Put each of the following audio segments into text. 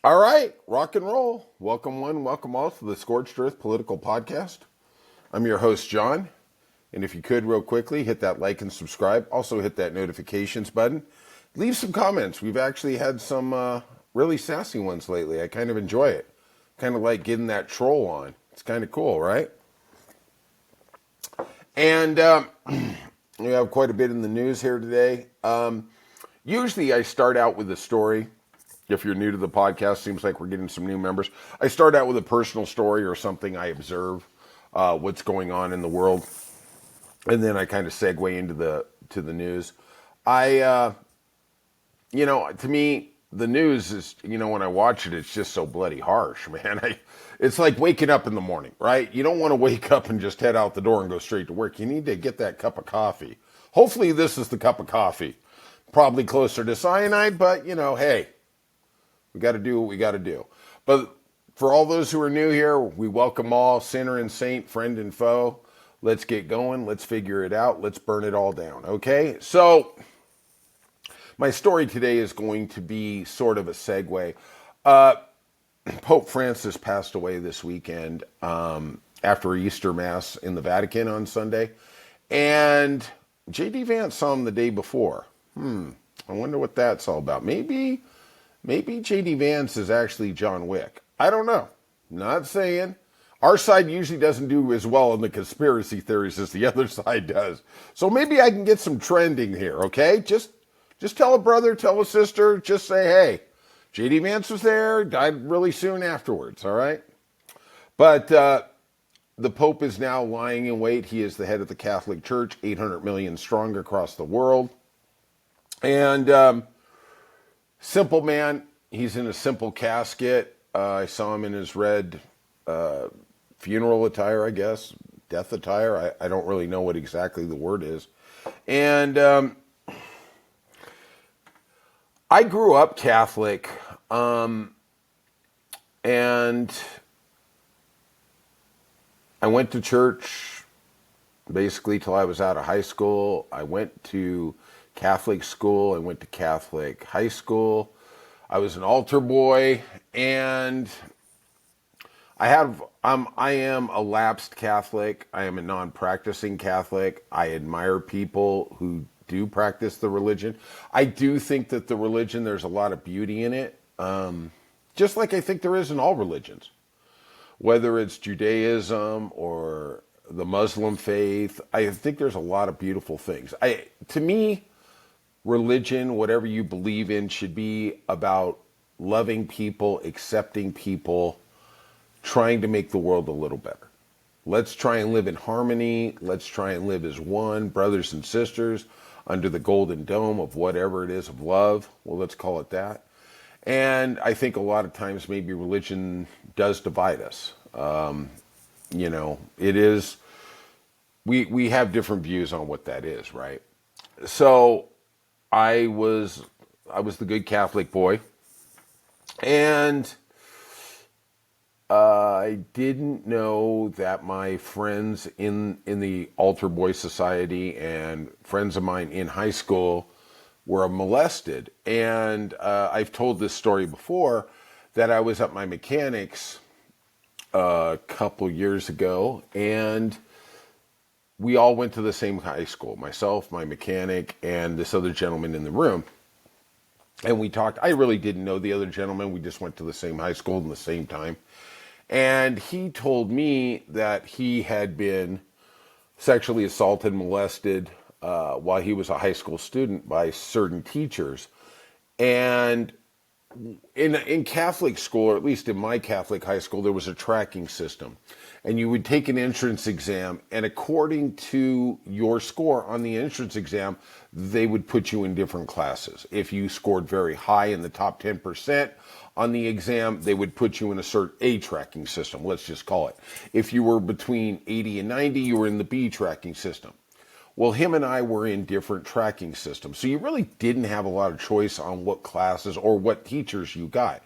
All right, rock and roll. Welcome one, welcome all to the Scorched Earth Political Podcast. I'm your host, John. And if you could, real quickly, hit that like and subscribe. Also, hit that notifications button. Leave some comments. We've actually had some really sassy ones lately. I kind of enjoy it. Kind of like getting that troll on. It's kind of cool, right? And we have quite a bit in the news here today. Usually I start out with a story. If you're new to the podcast, seems like we're getting some new members. I start out with a personal story or something I observe, what's going on in the world, and then I kind of segue into the news. To me, the news is, when I watch it, it's just so bloody harsh, man. It's like waking up in the morning, right? You don't want to wake up and just head out the door and go straight to work. You need to get that cup of coffee. Hopefully, this is the cup of coffee. Probably closer to cyanide, but hey. We got to do what we got to do. But for all those who are new here, we welcome all, sinner and saint, friend and foe. Let's get going. Let's figure it out. Let's burn it all down. Okay? So, my story today is going to be sort of a segue. Pope Francis passed away this weekend after Easter Mass in the Vatican on Sunday. And J.D. Vance saw him the day before. I wonder what that's all about. Maybe J.D. Vance is actually John Wick. I don't know. Not saying. Our side usually doesn't do as well in the conspiracy theories as the other side does. So maybe I can get some trending here, okay? Just tell a brother, tell a sister, just say, hey, J.D. Vance was there, died really soon afterwards, all right? But the Pope is now lying in wait. He is the head of the Catholic Church, 800 million strong across the world. And simple man. He's in a simple casket. I saw him in his red funeral attire, I guess, death attire. I don't really know what exactly the word is. And I grew up Catholic, and I went to church basically till I was out of high school. I went to Catholic school. I went to Catholic high school. I was an altar boy, and I am a lapsed Catholic. I am a non-practicing Catholic. I admire people who do practice the religion. I do think that the religion, there's a lot of beauty in it, just like I think there is in all religions, whether it's Judaism or the Muslim faith. I think there's a lot of beautiful things. To me, religion, whatever you believe in, should be about loving people, accepting people, trying to make the world a little better. Let's try and live in harmony. Let's try and live as one, brothers and sisters, under the golden dome of whatever it is of love. Well, let's call it that. And I think a lot of times maybe religion does divide us. It is, we have different views on what that is, right? So I was the good Catholic boy, and I didn't know that my friends in the altar boy society and friends of mine in high school were molested. And I've told this story before, that I was at my mechanics a couple years ago, and we all went to the same high school, myself, my mechanic, and this other gentleman in the room. And we talked. I really didn't know the other gentleman. We just went to the same high school in the same time. And he told me that he had been sexually assaulted, molested while he was a high school student by certain teachers. And in Catholic school, or at least in my Catholic high school, there was a tracking system. And you would take an entrance exam, and according to your score on the entrance exam, they would put you in different classes. If you scored very high in the top 10% on the exam, they would put you in a cert A tracking system, let's just call it. If you were between 80 and 90, you were in the B tracking system. Well, him and I were in different tracking systems, so you really didn't have a lot of choice on what classes or what teachers you got.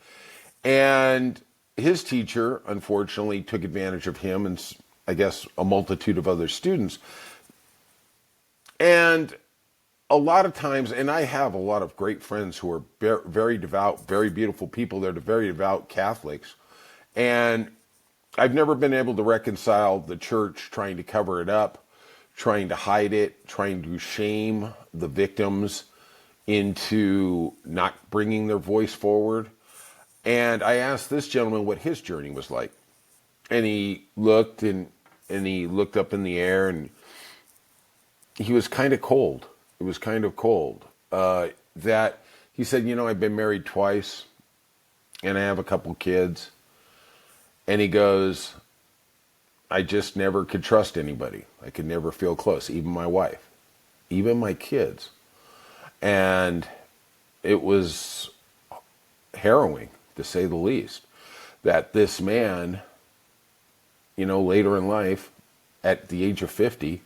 And his teacher, unfortunately, took advantage of him and, I guess, a multitude of other students. And a lot of times, and I have a lot of great friends who are very devout, very beautiful people. They're very devout Catholics. And I've never been able to reconcile the church trying to cover it up, trying to hide it, trying to shame the victims into not bringing their voice forward. And I asked this gentleman what his journey was like. And he looked and he looked up in the air, and he was kind of cold. It was kind of cold. That he said, I've been married twice and I have a couple kids. And he goes, I just never could trust anybody. I could never feel close, even my wife, even my kids. And it was harrowing, to say the least, that this man, later in life, at the age of 50,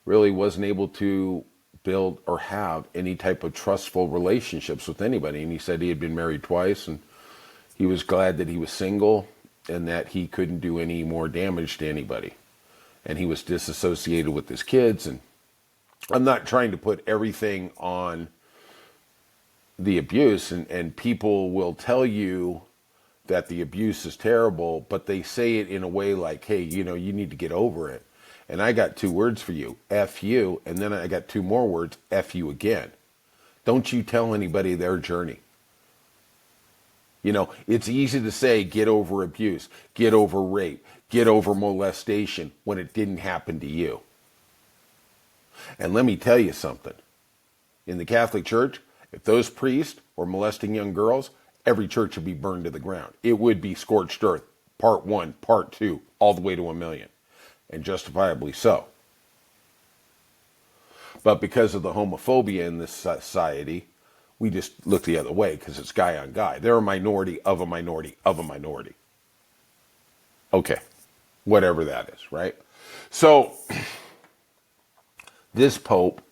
really wasn't able to build or have any type of trustful relationships with anybody. And he said he had been married twice, and he was glad that he was single and that he couldn't do any more damage to anybody. And he was disassociated with his kids. And I'm not trying to put everything on the abuse, and people will tell you that the abuse is terrible, but they say it in a way like, hey, you need to get over it. And I got 2 words for you, F you, and then I got 2 more words, F you again. Don't you tell anybody their journey. It's easy to say, get over abuse, get over rape, get over molestation when it didn't happen to you. And let me tell you something. In the Catholic Church, if those priests were molesting young girls, every church would be burned to the ground. It would be scorched earth, part 1, part 2, all the way to 1 million. And justifiably so. But because of the homophobia in this society, we just look the other way because it's guy on guy. They're a minority of a minority of a minority. Okay, whatever that is, right? So, this Pope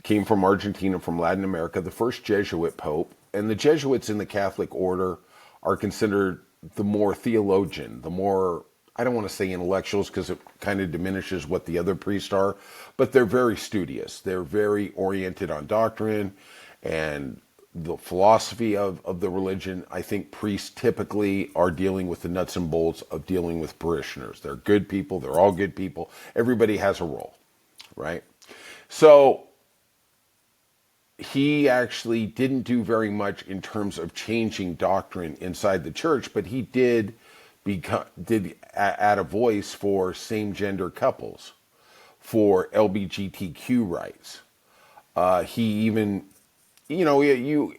came from Argentina, from Latin America, the first Jesuit Pope. And the Jesuits in the Catholic order are considered the more theologian, the more, I don't want to say intellectuals because it kind of diminishes what the other priests are, but they're very studious. They're very oriented on doctrine and the philosophy of the religion. I think priests typically are dealing with the nuts and bolts of dealing with parishioners. They're good people. They're all good people. Everybody has a role, right? So he actually didn't do very much in terms of changing doctrine inside the church, but he did add a voice for same-gender couples, for LGBTQ rights. He even, you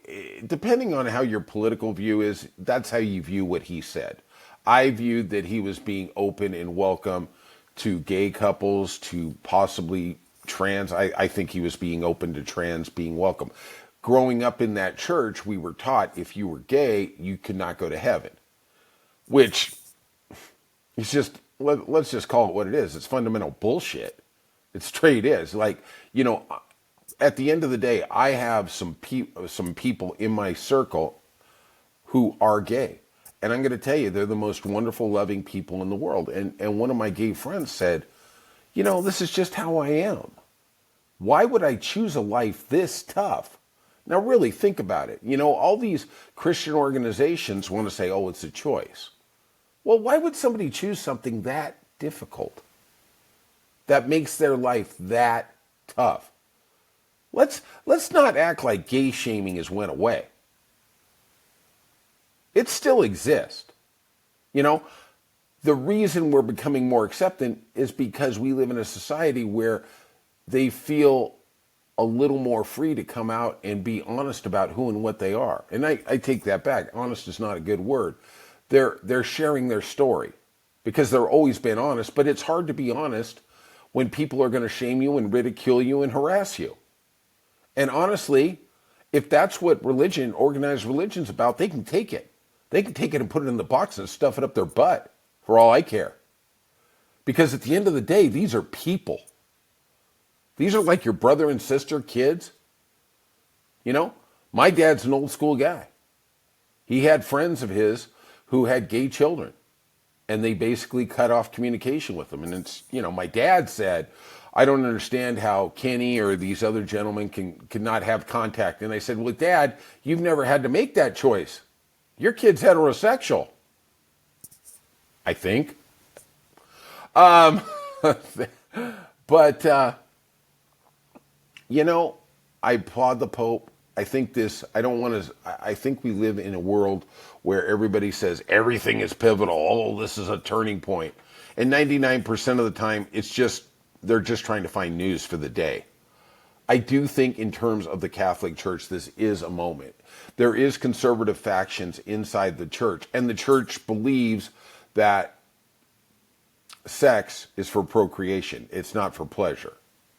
depending on how your political view is, that's how you view what he said. I viewed that he was being open and welcome to gay couples, to possibly trans. I think he was being open to trans being welcome. Growing up in that church, we were taught if you were gay, you could not go to heaven. Which is just, let's just call it what it is. It's fundamental bullshit. It straight is. Like, at the end of the day, I have some people in my circle who are gay. And I'm going to tell you, they're the most wonderful, loving people in the world. And one of my gay friends said, this is just how I am. Why would I choose a life this tough? Now, really think about it. All these Christian organizations want to say, oh, it's a choice. Well, why would somebody choose something that difficult? That makes their life that tough? Let's not act like gay shaming has went away. It still exists. The reason we're becoming more acceptant is because we live in a society where they feel a little more free to come out and be honest about who and what they are. And I take that back. Honest is not a good word. They're sharing their story because they've always been honest, but it's hard to be honest when people are going to shame you and ridicule you and harass you. And honestly, if that's what religion, organized religion's about, they can take it. They can take it and put it in the box and stuff it up their butt, for all I care. Because at the end of the day, these are people. These are like your brother and sister, kids. My dad's an old school guy. He had friends of his who had gay children, and they basically cut off communication with them. And it's, my dad said, I don't understand how Kenny or these other gentlemen can not have contact. And I said, well, Dad, you've never had to make that choice. Your kid's heterosexual, I think. But, I applaud the Pope. I think I think we live in a world where everybody says everything is pivotal. Oh, this is a turning point. And 99% of the time, they're just trying to find news for the day. I do think in terms of the Catholic Church, this is a moment. There is conservative factions inside the church, and the church believes that sex is for procreation. It's not for pleasure.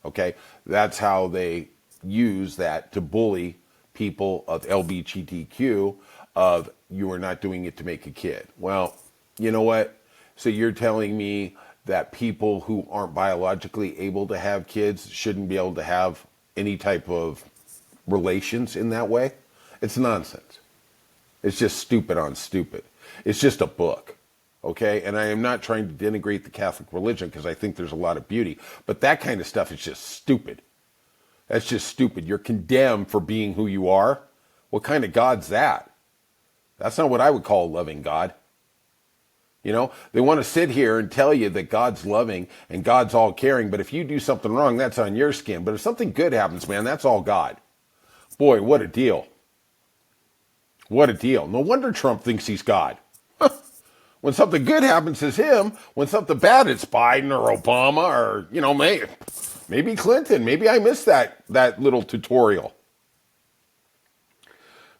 Okay? That's how they use that to bully people of LGBTQ of you are not doing it to make a kid. Well, you know what? So you're telling me that people who aren't biologically able to have kids shouldn't be able to have any type of relations in that way? It's nonsense. It's just stupid on stupid. It's just a book. Okay? And I am not trying to denigrate the Catholic religion because I think there's a lot of beauty. But that kind of stuff is just stupid. That's just stupid. You're condemned for being who you are. What kind of God's that? That's not what I would call a loving God. They want to sit here and tell you that God's loving and God's all caring, but if you do something wrong, that's on your skin. But if something good happens, man, that's all God. Boy, what a deal. What a deal. No wonder Trump thinks he's God. When something good happens, it's him. When something bad, it's Biden or Obama or, maybe Clinton. Maybe I missed that little tutorial.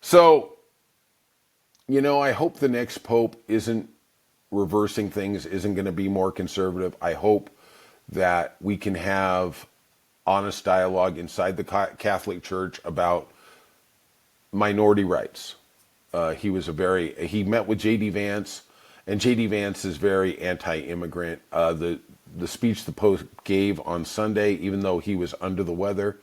So, I hope the next pope isn't reversing things, isn't going to be more conservative. I hope that we can have honest dialogue inside the Catholic Church about minority rights. He met with J.D. Vance, and J.D. Vance is very anti-immigrant. The speech the Pope gave on Sunday, even though he was under the weather,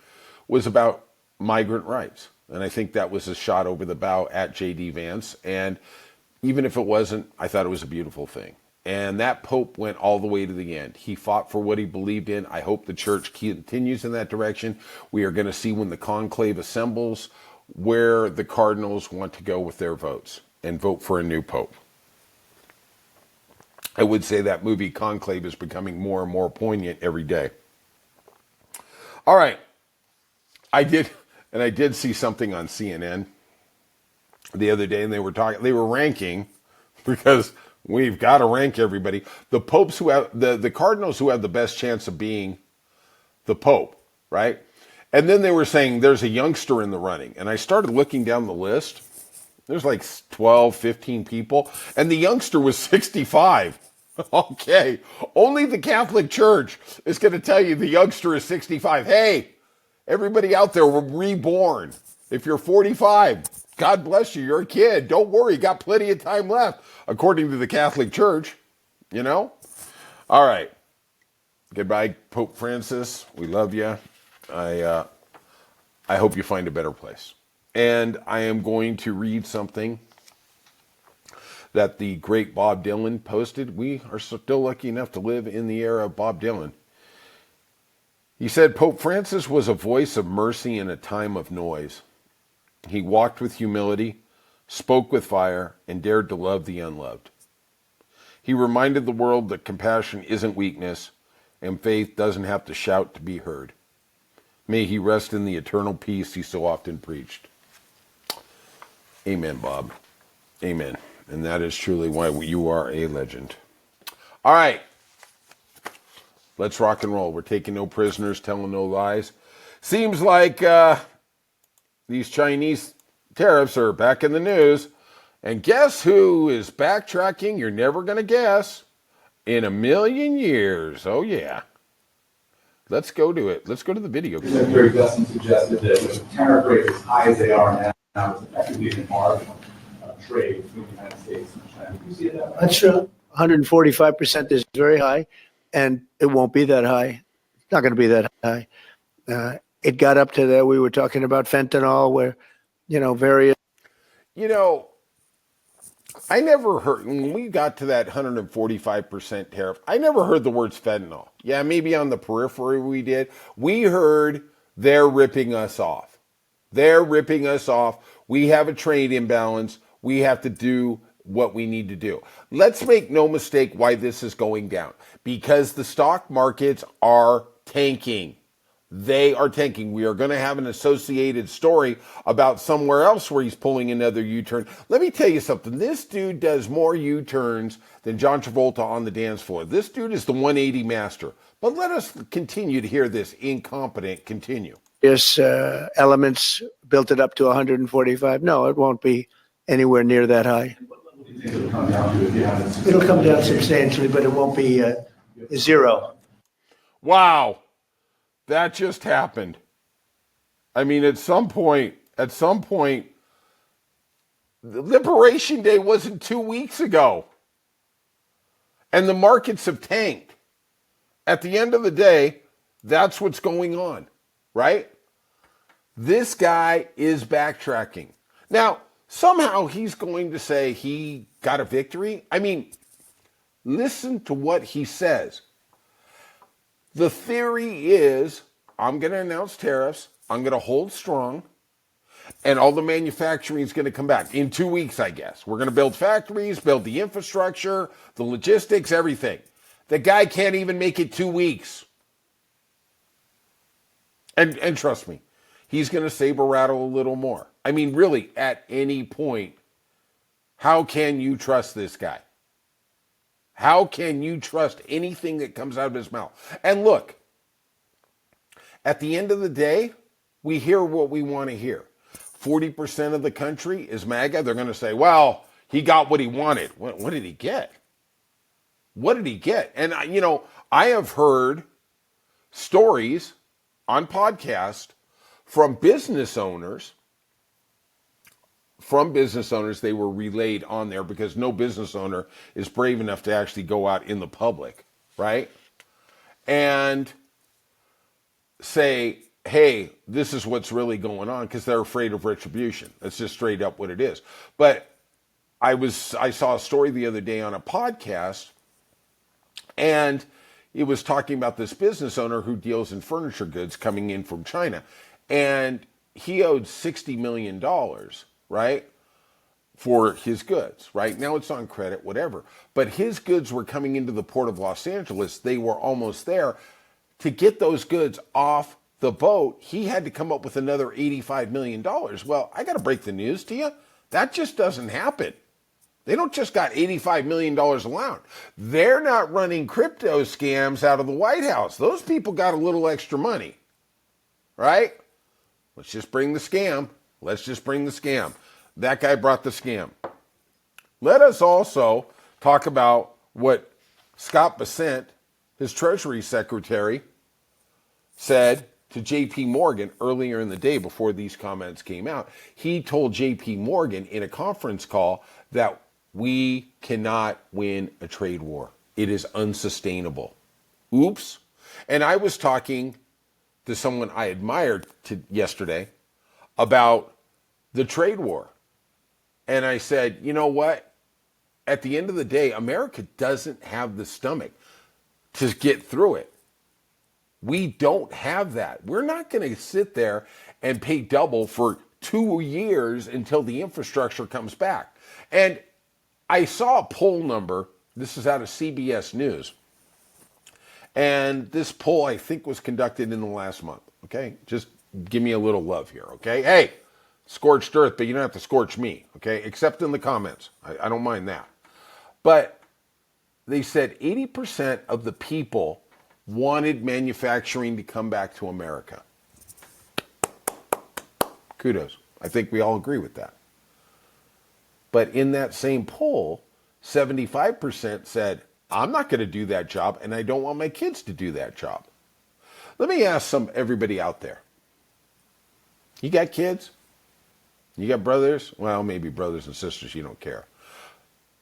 was about migrant rights. And I think that was a shot over the bow at J.D. Vance. And even if it wasn't, I thought it was a beautiful thing. And that Pope went all the way to the end. He fought for what he believed in. I hope the church continues in that direction. We are going to see when the conclave assembles where the cardinals want to go with their votes and vote for a new Pope. I would say that movie Conclave is becoming more and more poignant every day. All right. I did see something on CNN the other day, and they were ranking, because we've got to rank everybody, the popes who have the cardinals who have the best chance of being the Pope, right? And then they were saying there's a youngster in the running. And I started looking down the list. There's like 12, 15 people. And the youngster was 65. Okay. Only the Catholic Church is going to tell you the youngster is 65. Hey, everybody out there, we're reborn. If you're 45, God bless you. You're a kid. Don't worry. Got plenty of time left, according to the Catholic Church. All right. Goodbye, Pope Francis. We love you. I hope you find a better place. And I am going to read something that the great Bob Dylan posted. We are still lucky enough to live in the era of Bob Dylan. He said, Pope Francis was a voice of mercy in a time of noise. He walked with humility, spoke with fire, and dared to love the unloved. He reminded the world that compassion isn't weakness, and faith doesn't have to shout to be heard. May he rest in the eternal peace he so often preached. Amen, Bob. Amen. And that is truly why you are a legend. All right. Let's rock and roll. We're taking no prisoners, telling no lies. Seems like these Chinese tariffs are back in the news. And guess who is backtracking? You're never going to guess. In a million years. Oh, yeah. Let's go to it. Let's go to the video. Secretary Dustin suggested that with tariff rates as high as they are now, it's effectively an marginal trade between the United States and China. Do you see that? That's true. 145% is very high, and it won't be that high. It's not going to be that high. It got up to that. We were talking about fentanyl, where, various. I never heard, when we got to that 145% tariff, I never heard the words fentanyl. Yeah, maybe on the periphery we did. We heard they're ripping us off. They're ripping us off. We have a trade imbalance. We have to do what we need to do. Let's make no mistake why this is going down. Because the stock markets are tanking. They are tanking. We are going to have an associated story about somewhere else where he's pulling another U-turn. Let me tell you something. This dude does more U-turns than John Travolta on the dance floor. This dude is the 180 master. But let us continue to hear this incompetent continue. Yes, elements built it up to 145. No, it won't be anywhere near that high. What level do you think it'll come down to if you have this? It'll come down substantially, but it won't be zero. Wow. That just happened. I mean, at some point, Liberation Day wasn't 2 weeks ago. And the markets have tanked. At the end of the day, that's what's going on, right? This guy is backtracking. Now, somehow he's going to say he got a victory. I mean, listen to what he says. The theory is, I'm going to announce tariffs, I'm going to hold strong, and all the manufacturing is going to come back in 2 weeks, I guess. We're going to build factories, build the infrastructure, the logistics, everything. The guy can't even make it 2 weeks. And trust me, he's going to saber rattle a little more. I mean, really, at any point, how can you trust this guy? How can you trust anything that comes out of his mouth? And look, at the end of the day, we hear what we want to hear. 40% of the country is MAGA. They're going to say, well, he got what he wanted. What did he get? What did he get? And, I have heard stories on podcast from business owners. They were relayed on there because no business owner is brave enough to actually go out in the public, right? And say, hey, this is what's really going on, because they're afraid of retribution. That's just straight up what it is. But I saw a story the other day on a podcast, and it was talking about this business owner who deals in furniture goods coming in from China. And he owed $60 million, right, for his goods, right? Now it's on credit, whatever. But his goods were coming into the port of Los Angeles. They were almost there. To get those goods off the boat, he had to come up with another $85 million. Well, I got to break the news to you. That just doesn't happen. They don't just got $85 million allowed. They're not running crypto scams out of the White House. Those people got a little extra money, right? Let's just bring the scam. That guy brought the scam. Let us also talk about what Scott Bessent, his Treasury Secretary, said to J.P. Morgan earlier in the day before these comments came out. He told J.P. Morgan in a conference call that we cannot win a trade war. It is unsustainable. Oops. And I was talking to someone I admired yesterday about the trade war. And I said, you know what? At the end of the day, America doesn't have the stomach to get through it. We don't have that. We're not going to sit there and pay double for 2 years until the infrastructure comes back. And I saw a poll number. This is out of CBS News. And this poll, I think, was conducted in the last month. Okay? Just give me a little love here. Okay? Hey, scorched earth, but you don't have to scorch me. Okay? Except in the comments. I don't mind that. But they said 80% of the people wanted manufacturing to come back to America. Kudos. I think we all agree with that. But in that same poll, 75% said, I'm not going to do that job, and I don't want my kids to do that job. Let me ask everybody out there. You got kids? You got brothers? Well, maybe brothers and sisters, you don't care.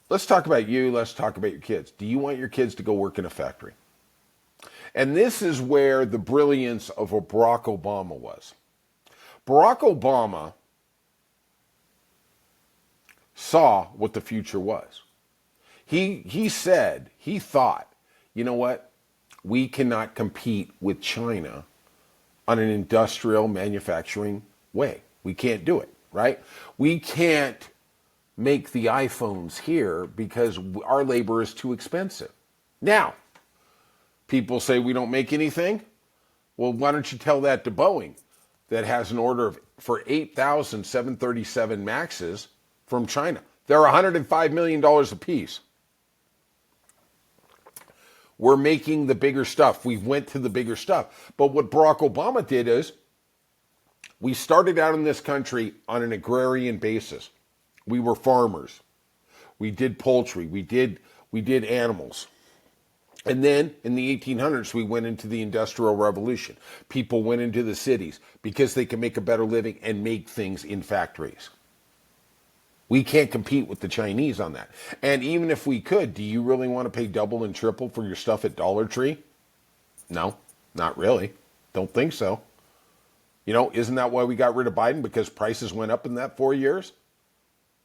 Let's talk about you. Let's talk about your kids. Do you want your kids to go work in a factory? And this is where the brilliance of Barack Obama was. Barack Obama saw what the future was. He said, he thought, you know what? We cannot compete with China on an industrial manufacturing way. We can't do it, right? We can't make the iPhones here because our labor is too expensive. Now, people say we don't make anything. Well, why don't you tell that to Boeing that has an order for 8,000 737 Maxes from China? They're $105 million a piece. We're making the bigger stuff. We went to the bigger stuff. But what Barack Obama did is we started out in this country on an agrarian basis. We were farmers. We did poultry. We did animals. And then in the 1800s, we went into the Industrial Revolution. People went into the cities because they could make a better living and make things in factories. We can't compete with the Chinese on that. And even if we could, do you really want to pay double and triple for your stuff at Dollar Tree? No, not really. Don't think so. You know, isn't that why we got rid of Biden? Because prices went up in that 4 years?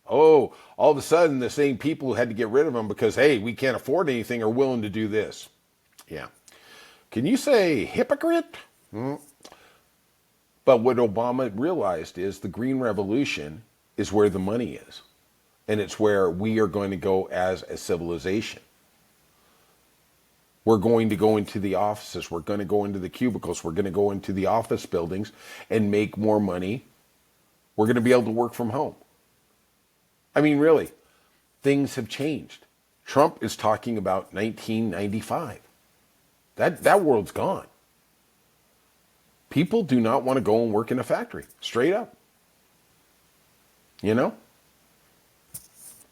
Oh, all of a sudden the same people who had to get rid of him because, hey, we can't afford anything are willing to do this. Yeah. Can you say hypocrite? But what Obama realized is the Green Revolution is where the money is. And it's where we are going to go as a civilization. We're going to go into the offices. We're going to go into the cubicles. We're going to go into the office buildings and make more money. We're going to be able to work from home. I mean, really, things have changed. Trump is talking about 1995. That world's gone. People do not want to go and work in a factory, straight up. You know?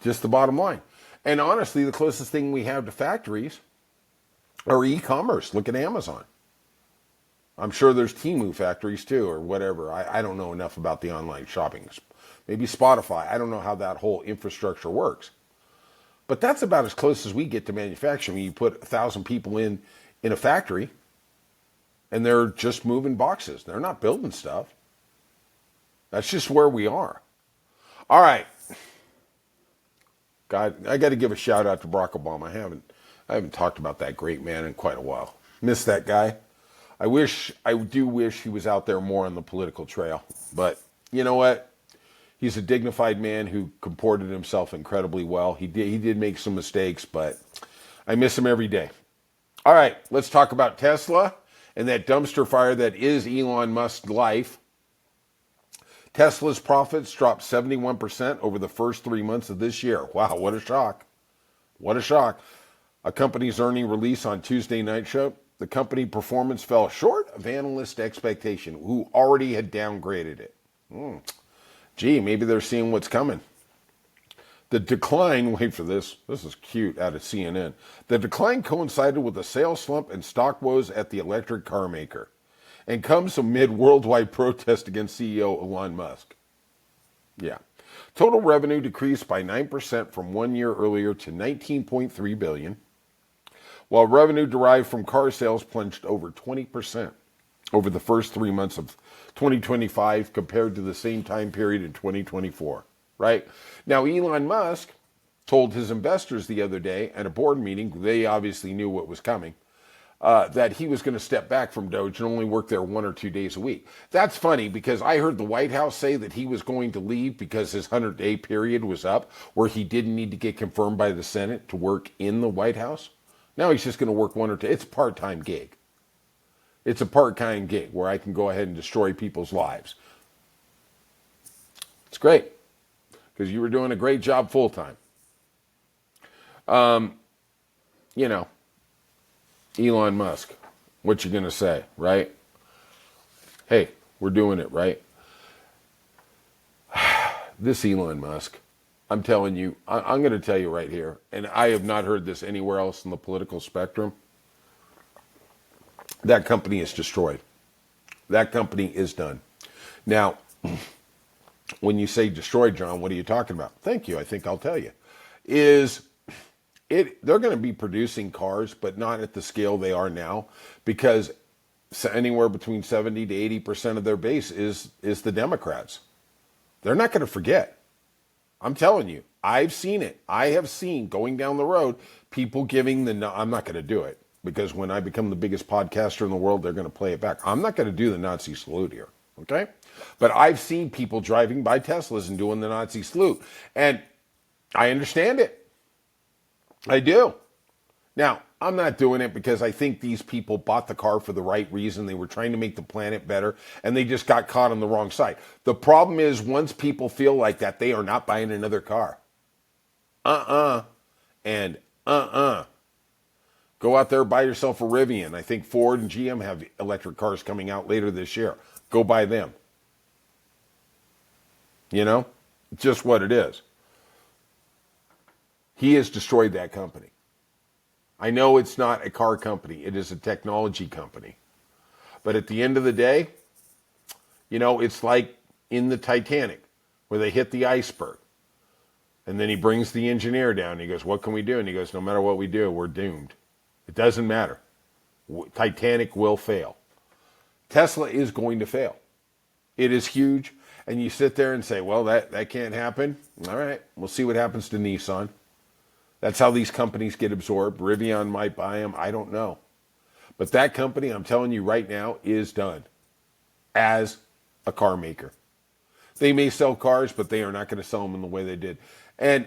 Just the bottom line. And honestly, the closest thing we have to factories are e-commerce. Look at Amazon. I'm sure there's Temu factories too, or whatever. I don't know enough about the online shopping. Maybe Spotify. I don't know how that whole infrastructure works. But that's about as close as we get to manufacturing. You put 1,000 people in a factory, and they're just moving boxes. They're not building stuff. That's just where we are. All right. God, I got to give a shout out to Barack Obama. I haven't talked about that great man in quite a while. Miss that guy. I do wish he was out there more on the political trail. But you know what? He's a dignified man who comported himself incredibly well. He did make some mistakes, but I miss him every day. All right, let's talk about Tesla and that dumpster fire that is Elon Musk's life. Tesla's profits dropped 71% over the first 3 months of this year. Wow, what a shock. What a shock. A company's earnings release on Tuesday night show, the company performance fell short of analyst expectation, who already had downgraded it. Gee, maybe they're seeing what's coming. The decline, wait for this is cute, out of CNN. The decline coincided with a sales slump and stock woes at the electric car maker, and comes amid worldwide protest against CEO Elon Musk. Yeah. Total revenue decreased by 9% from 1 year earlier to $19.3 billion, while revenue derived from car sales plunged over 20% over the first 3 months of 2025 compared to the same time period in 2024, right? Now, Elon Musk told his investors the other day at a board meeting, they obviously knew what was coming, that he was going to step back from Doge and only work there 1 or 2 days a week. That's funny because I heard the White House say that he was going to leave because his 100-day period was up where he didn't need to get confirmed by the Senate to work in the White House. Now he's just going to work 1 or 2. It's a part-time gig. It's a part-time gig where I can go ahead and destroy people's lives. It's great because you were doing a great job full-time. You know, Elon Musk, what you gonna say, right? Hey, we're doing it, right? This Elon Musk, I'm telling you, I'm gonna tell you right here, and I have not heard this anywhere else in the political spectrum. That company is destroyed. That company is done. Now, when you say destroyed, John, what are you talking about? Thank you. I think I'll tell you. They're going to be producing cars, but not at the scale they are now, because anywhere between 70 to 80% of their base is the Democrats. They're not going to forget. I'm telling you, I've seen it. I have seen going down the road people giving I'm not going to do it because when I become the biggest podcaster in the world, they're going to play it back. I'm not going to do the Nazi salute here. Okay. But I've seen people driving by Teslas and doing the Nazi salute. And I understand it. I do. Now, I'm not doing it because I think these people bought the car for the right reason. They were trying to make the planet better, and they just got caught on the wrong side. The problem is once people feel like that, they are not buying another car. And Go out there, buy yourself a Rivian. I think Ford and GM have electric cars coming out later this year. Go buy them. You know, just what it is. He has destroyed that company. I know it's not a car company. It is a technology company. But at the end of the day, you know, it's like in the Titanic where they hit the iceberg. And then he brings the engineer down. And he goes, what can we do? And he goes, no matter what we do, we're doomed. It doesn't matter. Titanic will fail. Tesla is going to fail. It is huge. And you sit there and say, well, that can't happen. All right, we'll see what happens to Nissan. That's how these companies get absorbed. Rivian might buy them. I don't know. But that company, I'm telling you right now, is done as a car maker. They may sell cars, but they are not going to sell them in the way they did. And,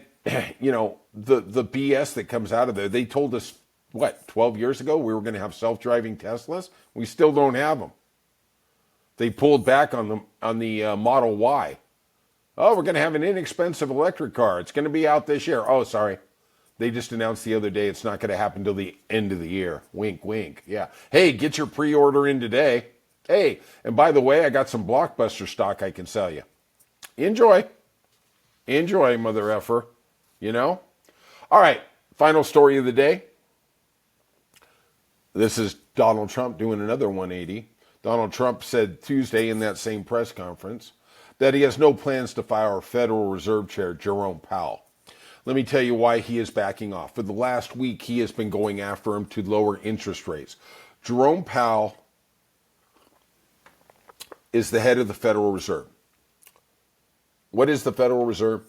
you know, the BS that comes out of there, they told us, 12 years ago we were going to have self-driving Teslas? We still don't have them. They pulled back on the Model Y. Oh, we're going to have an inexpensive electric car. It's going to be out this year. Oh, sorry. They just announced the other day it's not going to happen till the end of the year. Wink, wink. Yeah. Hey, get your pre-order in today. Hey, and by the way, I got some Blockbuster stock I can sell you. Enjoy. Enjoy, mother effer. You know? All right. Final story of the day. This is Donald Trump doing another 180. Donald Trump said Tuesday in that same press conference that he has no plans to fire Federal Reserve Chair Jerome Powell. Let me tell you why he is backing off. For the last week, he has been going after him to lower interest rates. Jerome Powell is the head of the Federal Reserve. What is the Federal Reserve?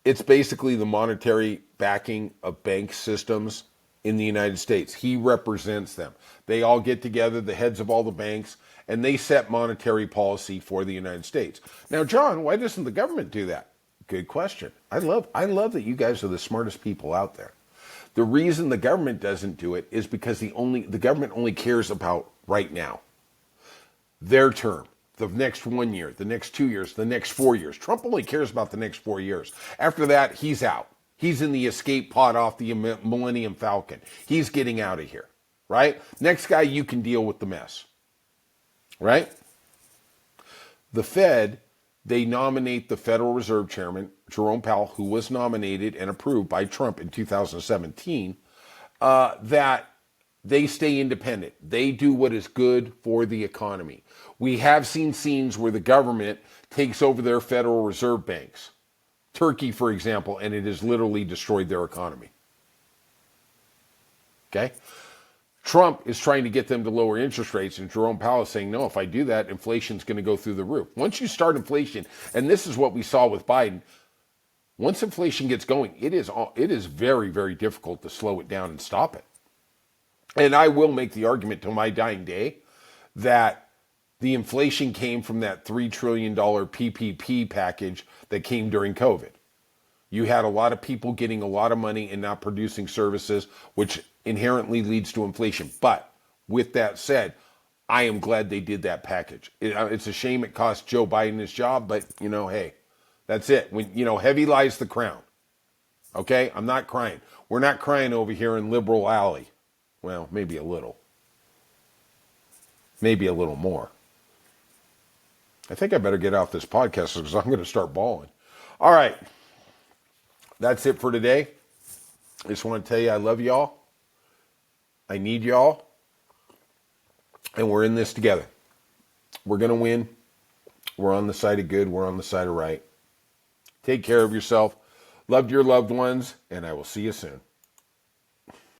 It's basically the monetary backing of bank systems in the United States. He represents them. They all get together, the heads of all the banks, and they set monetary policy for the United States. Now, John, why doesn't the government do that? Good question. I love that you guys are the smartest people out there. The reason the government doesn't do it is because the government only cares about right now. Their term, the next 1 year, the next 2 years, the next 4 years. Trump only cares about the next 4 years. After that, he's out. He's in the escape pod off the Millennium Falcon. He's getting out of here, right? Next guy, you can deal with the mess, right? The Fed, they nominate the Federal Reserve Chairman, Jerome Powell, who was nominated and approved by Trump in 2017, that they stay independent. They do what is good for the economy. We have seen scenes where the government takes over their Federal Reserve banks. Turkey, for example, and it has literally destroyed their economy. Okay? Trump is trying to get them to lower interest rates, and Jerome Powell is saying, no, if I do that, inflation's going to go through the roof. Once you start inflation, and this is what we saw with Biden, once inflation gets going, it is very, very difficult to slow it down and stop it. And I will make the argument till my dying day that the inflation came from that $3 trillion PPP package that came during COVID. You had a lot of people getting a lot of money and not producing services, which inherently leads to inflation. But with that said, I am glad they did that package. It's a shame it cost Joe Biden his job, but, you know, hey, that's it. When, you know, heavy lies the crown. Okay? I'm not crying. We're not crying over here in Liberal Alley. Well, maybe a little. Maybe a little more. I think I better get off this podcast because I'm going to start bawling. All right. That's it for today. I just want to tell you I love y'all. I need y'all. And we're in this together. We're going to win. We're on the side of good. We're on the side of right. Take care of yourself. Love your loved ones. And I will see you soon.